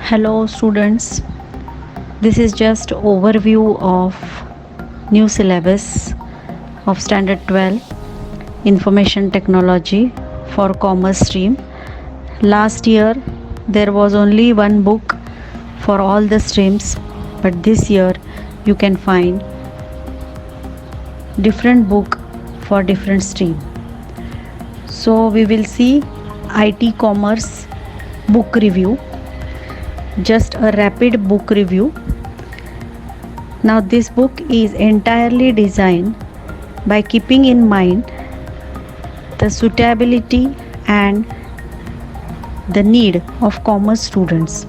Hello students, this is just overview of new syllabus of standard 12 information technology for commerce stream. Last year there was only one book for all the streams, but this year you can find different book for different stream. So we will see IT commerce book review, just a rapid book review. Now this book is entirely designed by keeping in mind the suitability and the need of commerce students.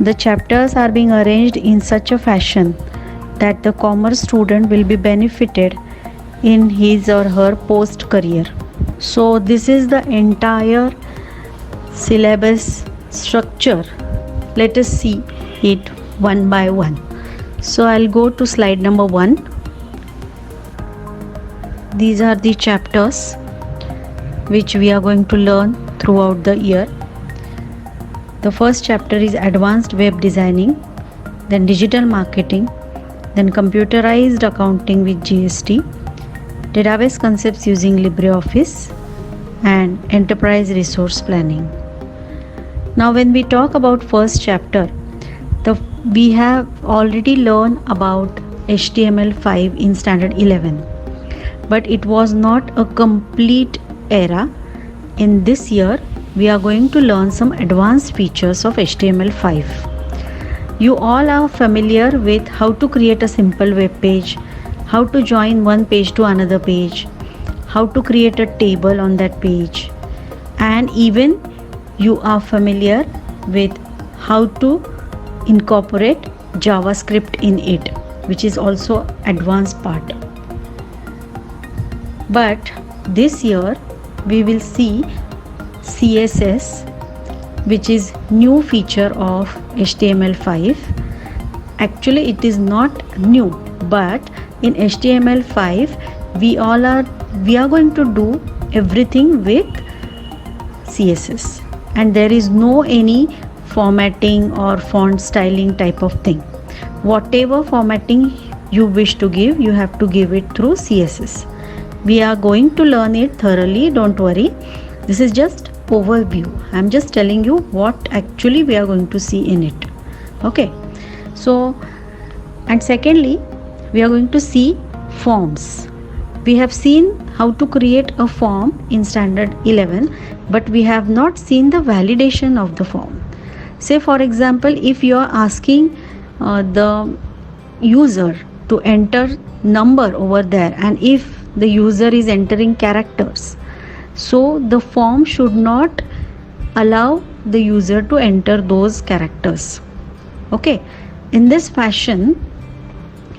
The chapters are being arranged in such a fashion that the commerce student will be benefited in his or her post career. So this is the entire syllabus structure. Let us see it one by one. So I'll go to slide number 1. These are the chapters which we are going to learn throughout the year. The first chapter is advanced web designing, then digital marketing, then computerized accounting with GST, database concepts using LibreOffice, and enterprise resource planning. Now when we talk about first chapter, we have already learned about HTML5 in standard 11, but it was not a complete era. In this year we are going to learn some advanced features of HTML5. You all are familiar with how to create a simple web page, how to join one page to another page, how to create a table on that page, and even you are familiar with how to incorporate JavaScript in it, which is also advanced part. But this year we will see CSS, which is new feature of HTML5. Actually it is not new, but in HTML5 we are going to do everything with CSS, and there is no any formatting or font styling type of thing. Whatever formatting you wish to give, you have to give it through CSS. We are going to learn it thoroughly, don't worry. This is just overview. I am just telling you what actually we are going to see in it. Okay, so and secondly we are going to see forms. We have seen how to create a form in standard 11, but we have not seen the validation of the form. Say for example, if you are asking the user to enter number over there, and if the user is entering characters, so the form should not allow the user to enter those characters. Okay, in this fashion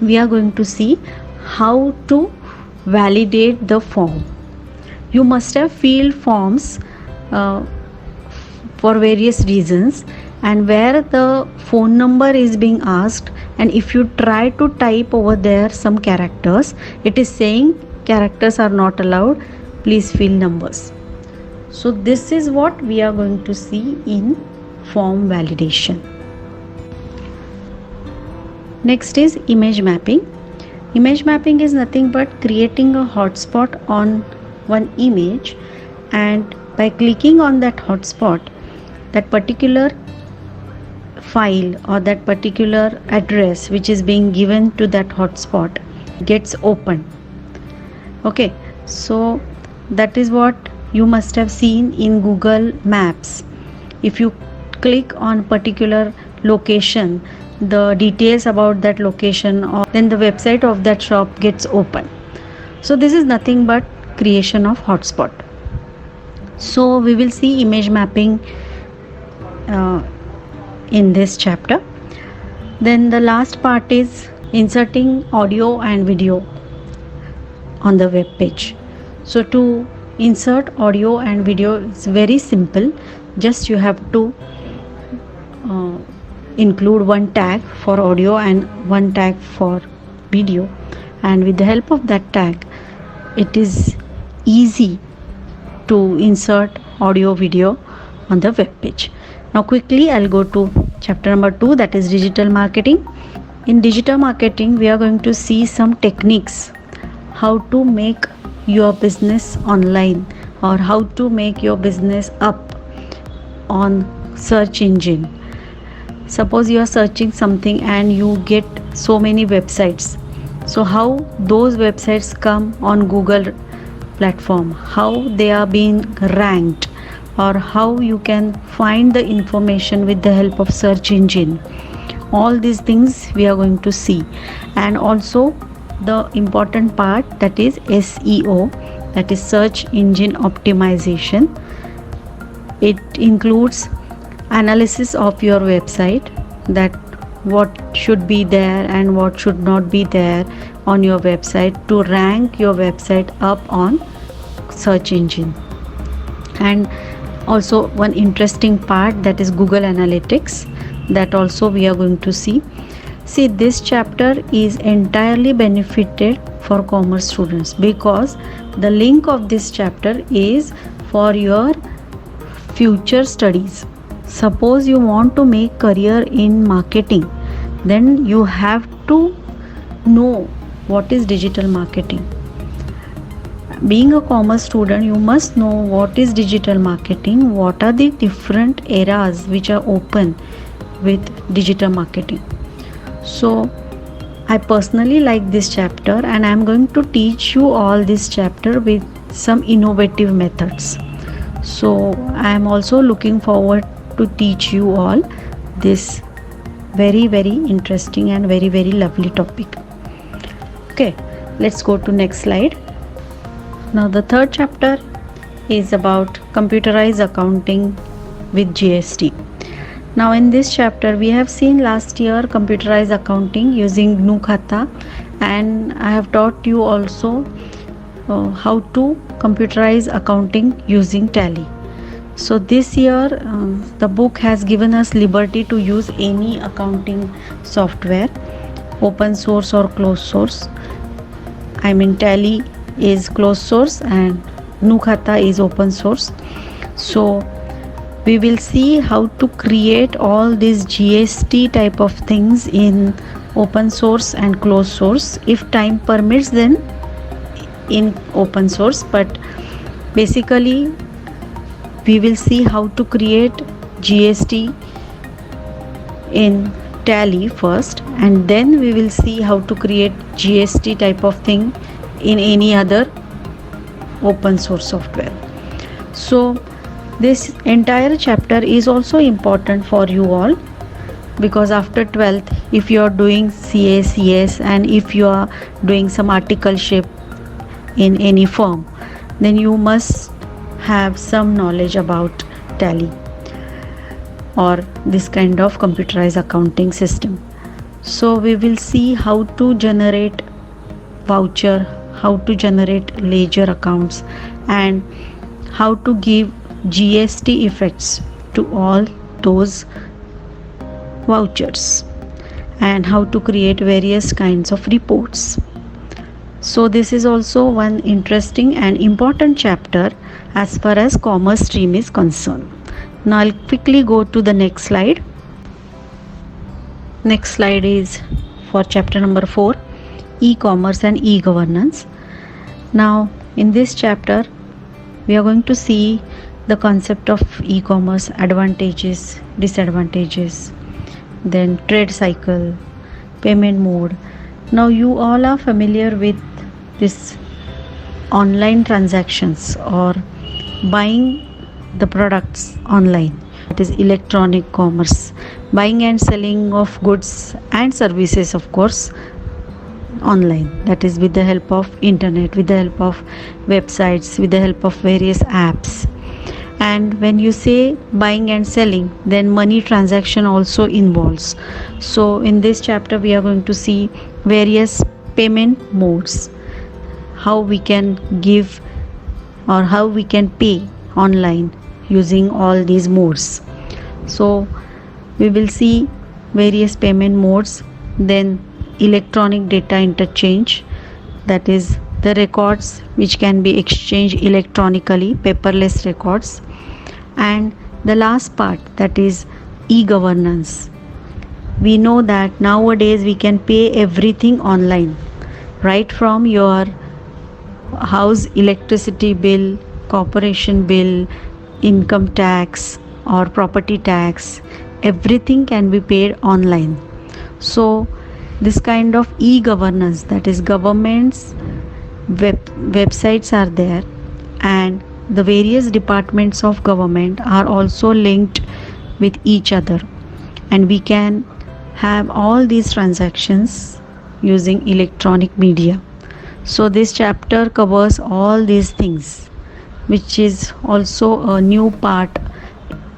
we are going to see how to validate the form. You must have filled forms for various reasons, and where the phone number is being asked, and if you try to type over there some characters, it is saying characters are not allowed, please fill numbers. So this is what we are going to see in form validation. Next is image mapping. Image mapping is nothing but creating a hotspot on one image, and by clicking on that hotspot, that particular file or that particular address which is being given to that hotspot gets opened. Okay, so that is what you must have seen in Google Maps. If you click on particular location, the details about that location, or then the website of that shop gets open. So this is nothing but creation of hotspot. So we will see image mapping in this chapter. Then the last part is inserting audio and video on the web page. So to insert audio and video is very simple. Just you have to include one tag for audio and one tag for video, and with the help of that tag it is easy to insert audio video on the web page. Now quickly I'll go to chapter number 2, that is digital marketing. In digital marketing, we are going to see some techniques how to make your business online, or how to make your business up on search engine. Suppose you are searching something and you get so many websites. So how those websites come on Google platform, how they are being ranked, or how you can find the information with the help of search engine. All these things we are going to see. And also the important part, that is SEO, that is search engine optimization. It includes analysis of your website, that what should be there and what should not be there on your website to rank your website up on search engine. And also one interesting part, that is Google Analytics, that also we are going to see. See, this chapter is entirely benefited for commerce students, because the link of this chapter is for your future studies. Suppose you want to make career in marketing, then you have to know what is digital marketing. Being a commerce student, you must know what is digital marketing, what are the different eras which are open with digital marketing. So I personally like this chapter, and I am going to teach you all this chapter with some innovative methods. So I am also looking forward to teach you all this very interesting and very lovely topic. Okay, let's go to next slide. Now the third chapter is about computerized accounting with GST. Now in this chapter we have seen last year computerized accounting using GNU Khata, and I have taught you also how to computerize accounting using Tally. So this year the book has given us liberty to use any accounting software, open source or closed source. I mean, Tally is closed source and GNU Khata is open source. So we will see how to create all these GST type of things in open source and closed source. If time permits, then in open source, but basically we will see how to create GST in Tally first, and then we will see how to create GST type of thing in any other open source software. So this entire chapter is also important for you all, because after 12th, if you are doing CA, CS, and if you are doing some articleship in any firm, then you must have some knowledge about Tally or this kind of computerized accounting system. So we will see how to generate voucher, how to generate ledger accounts, and how to give GST effects to all those vouchers, and how to create various kinds of reports. So this is also one interesting and important chapter as far as commerce stream is concerned. Now I'll quickly go to the next slide. Next slide is for chapter number 4, e-commerce and e-governance. Now in this chapter we are going to see the concept of e-commerce, advantages, disadvantages, then trade cycle, payment mode. Now you all are familiar with this online transactions or buying the products online. It is electronic commerce, buying and selling of goods and services, of course, online. That is with the help of internet, with the help of websites, with the help of various apps. And when you say buying and selling, then money transaction also involves. So in this chapter we are going to see various payment modes, how we can give or how we can pay online using all these modes. So we will see various payment modes, then electronic data interchange, that is the records which can be exchanged electronically, paperless records, and the last part, that is e-governance. We know that nowadays we can pay everything online, right from your house electricity bill, corporation bill, income tax or property tax, everything can be paid online. So this kind of e-governance, that is government's websites are there, and the various departments of government are also linked with each other, and we can have all these transactions using electronic media. So this chapter covers all these things, which is also a new part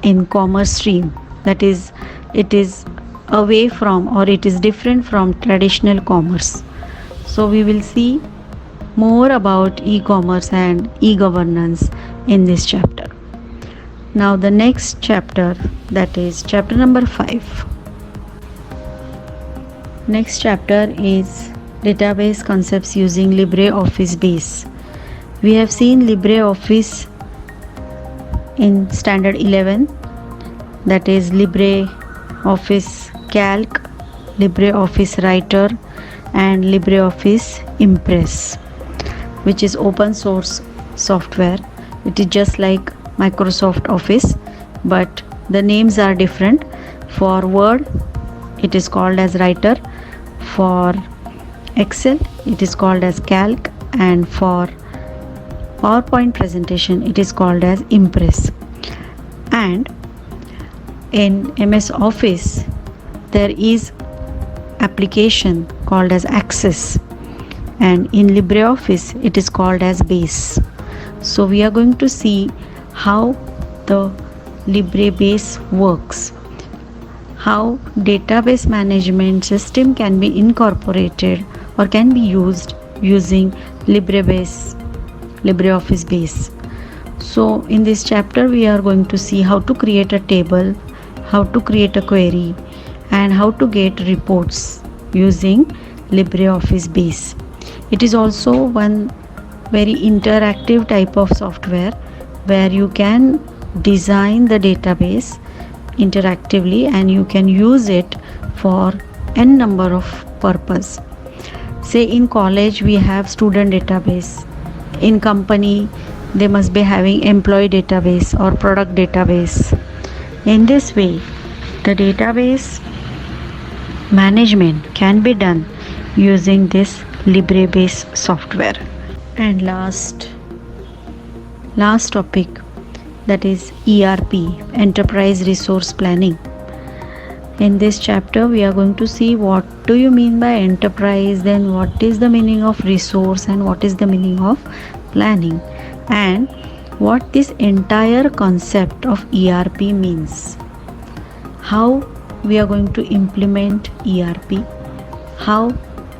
in commerce stream. That is, it is away from, or it is different from traditional commerce. So we will see more about e-commerce and e-governance in this chapter. Now the next chapter, that is chapter number 5. Next chapter is database concepts using LibreOffice Base. We have seen LibreOffice in standard 11, that is LibreOffice Calc, LibreOffice Writer and LibreOffice Impress, which is open source software. It is just like Microsoft Office, but the names are different. For Word it is called as Writer, for Excel it is called as Calc, and for PowerPoint presentation it is called as Impress. And in MS Office there is application called as Access, and in LibreOffice it is called as Base. So we are going to see how the LibreBase works, how database management system can be incorporated or can be used using LibreOffice Base. So in this chapter we are going to see how to create a table, how to create a query, and how to get reports using LibreOffice Base. It is also one very interactive type of software where you can design the database interactively and you can use it for n number of purpose. Say in college we have student database, in company they must be having employee database or product database. In this way the database management can be done using this LibreBase software. And last topic, that is ERP, Enterprise Resource Planning. In this chapter we are going to see what do you mean by enterprise, then what is the meaning of resource and what is the meaning of planning, and what this entire concept of ERP means, how we are going to implement ERP, how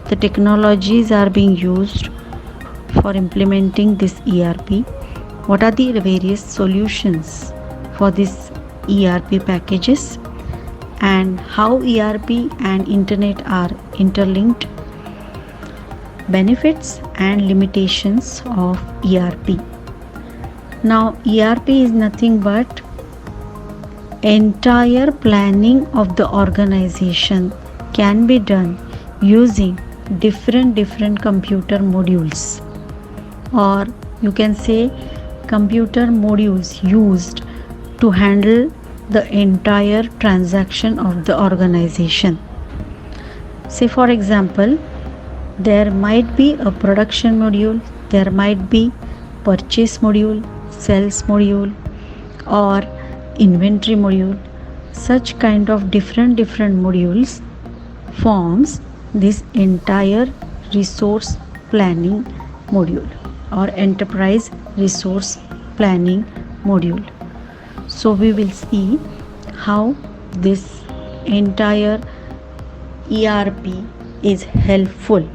the technologies are being used for implementing this ERP, what are the various solutions for this ERP packages, and how ERP and internet are interlinked, benefits and limitations of ERP. Now ERP is nothing but entire planning of the organization can be done using different computer modules, or you can say computer modules used to handle the entire transaction of the organization. Say for example, there might be a production module, there might be purchase module, sales module or inventory module. Such kind of different modules forms this entire resource planning module or enterprise resource planning module. So we will see how this entire ERP is helpful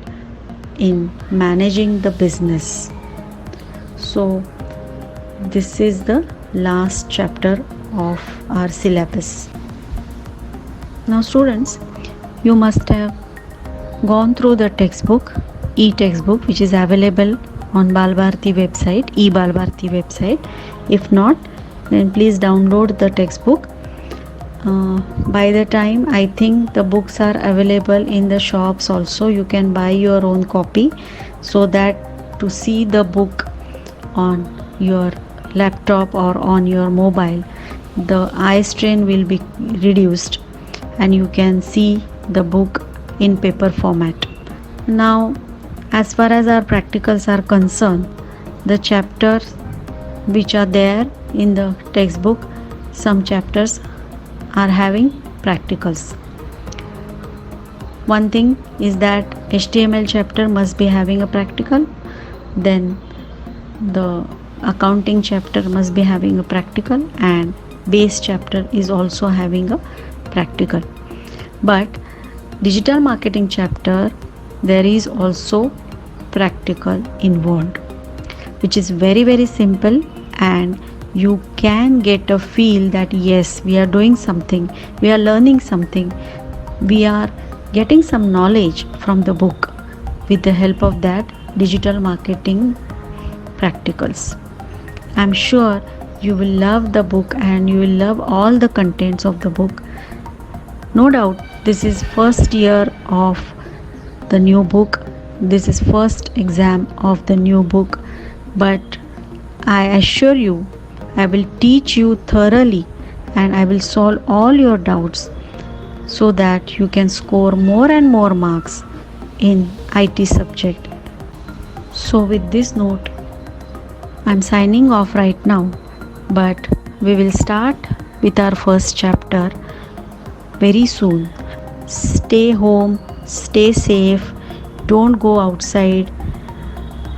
in managing the business. So this is the last chapter of our syllabus. Now students, you must have gone through the textbook, e-textbook, which is available on Balbharati website, e-Balbharati website. If not, then please download the textbook. By the time I think the books are available in the shops also, you can buy your own copy, so that to see the book on your laptop or on your mobile, the eye strain will be reduced and you can see the book in paper format. Now, as far as our practicals are concerned, the chapters which are there in the textbook, some chapters are having practicals. One thing is that HTML chapter must be having a practical, then the accounting chapter must be having a practical, and base chapter is also having a practical. But digital marketing chapter, there is also practical involved, which is very simple, and you can get a feel that yes, we are doing something, we are learning something, we are getting some knowledge from the book with the help of that digital marketing practicals. I'm sure you will love the book and you will love all the contents of the book. No doubt this is first year of the new book, this is first exam of the new book, but I assure you, I will teach you thoroughly and I will solve all your doubts so that you can score more and more marks in IT subject. So with this note, I'm signing off right now, but we will start with our first chapter very soon. Stay home, stay safe, don't go outside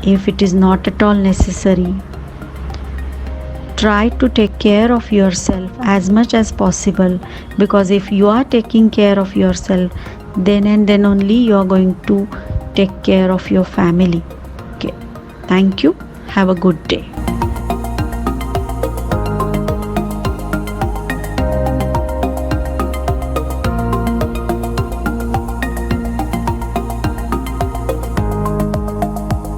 if it is not at all necessary. Try to take care of yourself as much as possible, because if you are taking care of yourself, then and then only you are going to take care of your family. Okay. Thank you. Have a good day.